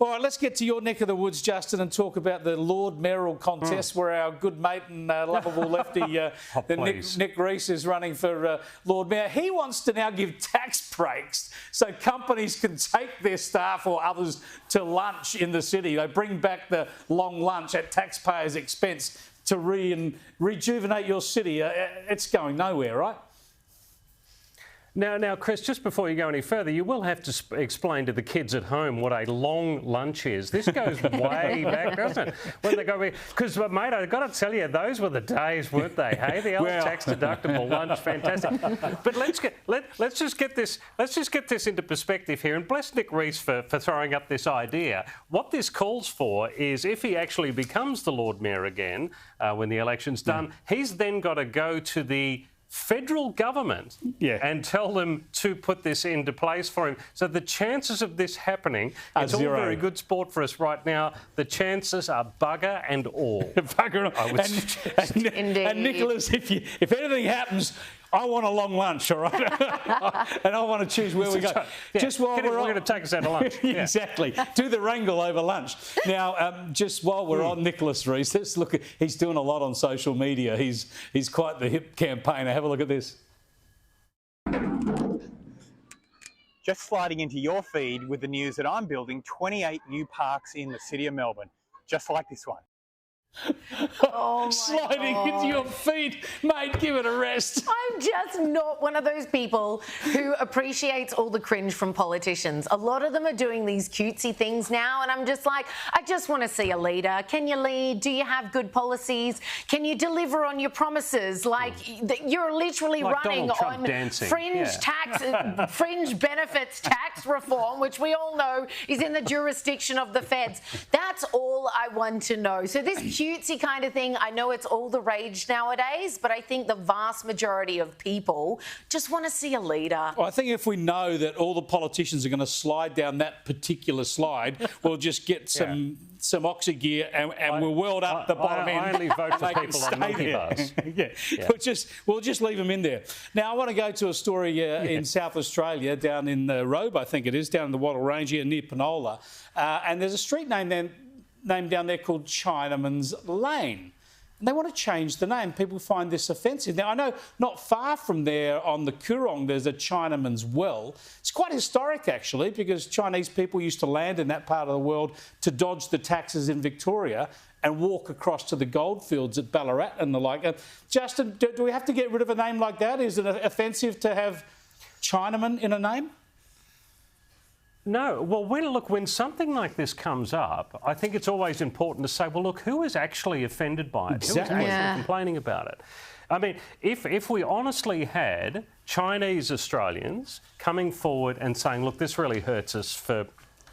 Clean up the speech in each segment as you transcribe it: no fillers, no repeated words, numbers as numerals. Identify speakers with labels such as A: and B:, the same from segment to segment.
A: All right, let's get to your neck of the woods, Justin, and talk about the Lord Mayoral contest where our good mate and lovable lefty Nick Rees is running for Lord Mayor. He wants to now give tax breaks so companies can take their staff or others to lunch in the city. They bring back the long lunch at taxpayers' expense to rejuvenate your city. It's going nowhere, right?
B: Now, Chris, just before you go any further, you will have to explain to the kids at home what a long lunch is. This goes way back, doesn't it? When they go, because, mate, I've got to tell you, those were the days, weren't they? Hey, the old tax-deductible lunch, fantastic. But let's just get this into perspective here. And bless Nick Rees for throwing up this idea. What this calls for is, if he actually becomes the Lord Mayor again when the election's done, he's then got to go to the federal government and tell them to put this into place for him. So the chances of this happening, it's all very good sport for us right now. The chances are bugger and all.
A: Bugger and all. And Nicholas, if anything happens, I want a long lunch, all right? And I want to choose where we go.
B: Yeah. Just while we're going to take us out to lunch.
A: Exactly. Do the wrangle over lunch. Now, just while we're on Nicholas Rees, let's look at, he's doing a lot on social media. He's quite the hip campaigner. Have a look at this.
C: Just sliding into your feed with the news that I'm building 28 new parks in the city of Melbourne, just like this one.
A: Oh sliding into your feet, mate, give it a rest.
D: I'm just not one of those people who appreciates all the cringe from politicians. A lot of them are doing these cutesy things now, and I'm just like, I just want to see a leader. Can you lead? Do you have good policies? Can you deliver on your promises? Like, you're literally like running on fringe benefits tax reform, which we all know is in the jurisdiction of the feds. That's all I want to know. So this cutesy kind of thing, I know it's all the rage nowadays, but I think the vast majority of people just want to see a leader.
A: Well, I think if we know that all the politicians are going to slide down that particular slide, we'll just get some oxy-gear and we'll weld up the bottom end.
B: I only vote for people on monkey bars.
A: We'll just leave them in there. Now, I want to go to a story in South Australia, down in Robe, I think it is, down in the Wattle Range here near Penola. And there's a street name down there called Chinaman's Lane. And they want to change the name. People find this offensive. Now, I know not far from there on the Coorong, there's a Chinaman's Well. It's quite historic, actually, because Chinese people used to land in that part of the world to dodge the taxes in Victoria and walk across to the goldfields at Ballarat and the like. Justin, do we have to get rid of a name like that? Is it offensive to have Chinaman in a name?
B: No. Well, when something like this comes up, I think it's always important to say, well, look, who is actually offended by it?
A: Exactly.
B: Who is actually complaining about it? I mean, if we honestly had Chinese Australians coming forward and saying, look, this really hurts us for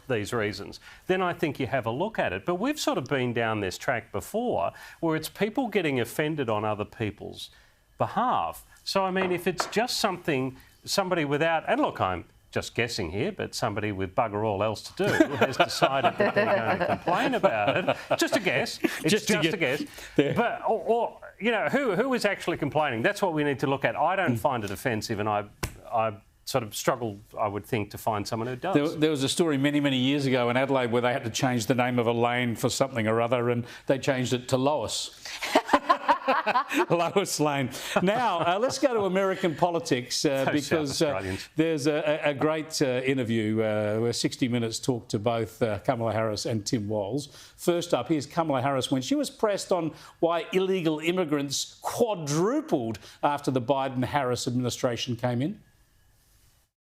B: these reasons, then I think you have a look at it. But we've sort of been down this track before where it's people getting offended on other people's behalf. So, I mean, if it's just somebody without, and look, I'm just guessing here, but somebody with bugger all else to do has decided that they're going to complain about it. Just a guess. It's just a guess. Yeah. But, or you know, who is actually complaining? That's what we need to look at. I don't find it offensive, and I sort of struggle, I would think, to find someone who does.
A: There was a story many, many years ago in Adelaide where they had to change the name of a lane for something or other, and they changed it to Lois. Lois Lane. Now, let's go to American politics because there's a great interview where 60 Minutes talked to both Kamala Harris and Tim Walz. First up, here's Kamala Harris when she was pressed on why illegal immigrants quadrupled after the Biden-Harris administration came in.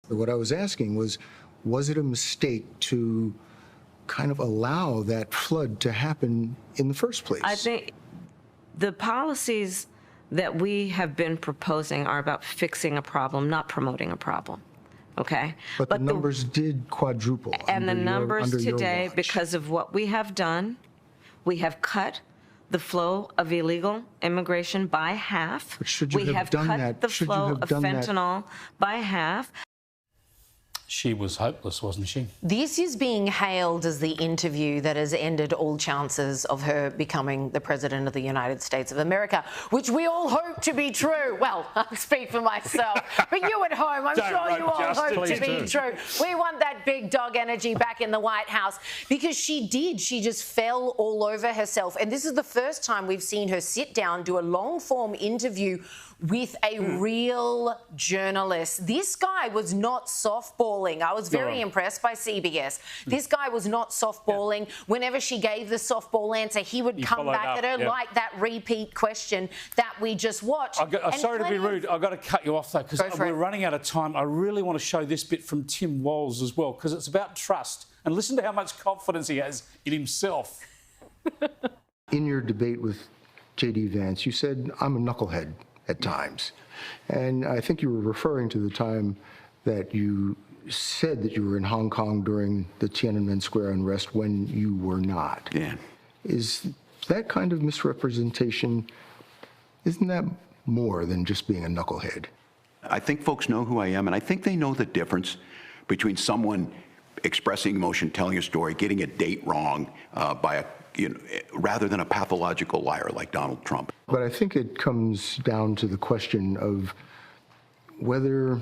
E: What I was asking was it a mistake to kind of allow that flood to happen in the first place?
F: I think the policies that we have been proposing are about fixing a problem, not promoting a problem. Okay?
E: But the numbers did quadruple.
F: And the numbers today,
E: watch.
F: Because of what we have done, we have cut the flow of illegal immigration by half.
E: But should you have done
F: cut
E: that?
F: the flow of fentanyl by half.
A: She was hopeless, wasn't she?
D: This is being hailed as the interview that has ended all chances of her becoming the President of the United States of America, which we all hope to be true. Well, I speak for myself, but you at home, I'm sure you all hope to be true. We want that big dog energy back in the White House, because she did. She just fell all over herself. And this is the first time we've seen her sit down, do a long-form interview with a real journalist. This guy was not softballing. I was very impressed by CBS. This guy was not softballing. Whenever she gave the softball answer, he would come back at her like that repeat question that we just watched.
A: Sorry to be rude. I've got to cut you off, though, because we're running out of time. I really want to show this bit from Tim Walz as well, because it's about trust. And listen to how much confidence he has in himself.
E: In your debate with J.D. Vance, you said, I'm a knucklehead at times. And I think you were referring to the time that you said that you were in Hong Kong during the Tiananmen Square unrest when you were not.
G: Yeah.
E: Is that kind of misrepresentation, isn't that more than just being a knucklehead?
G: I think folks know who I am, and I think they know the difference between someone expressing emotion, telling a story, getting a date wrong rather than a pathological liar like Donald Trump.
E: But I think it comes down to the question of whether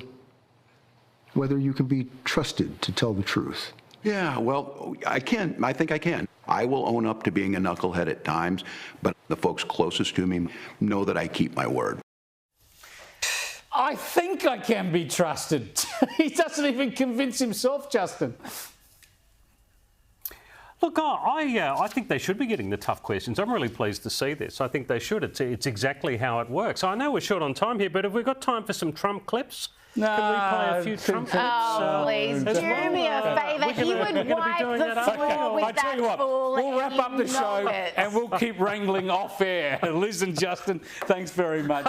E: you can be trusted to tell the truth.
G: Yeah, well, I can. I think I can. I will own up to being a knucklehead at times, but the folks closest to me know that I keep my word.
A: I think I can be trusted. He doesn't even convince himself, Justin.
B: Look, I think they should be getting the tough questions. I'm really pleased to see this. I think they should. It's exactly how it works. I know we're short on time here, but have we got time for some Trump clips?
A: No,
B: can we play a few Trump clips?
D: Oh, please, do me a favour. He would wipe the floor with that fool.
A: We'll wrap up the show
D: it.
A: and we'll keep wrangling off air. Liz and Justin, thanks very much.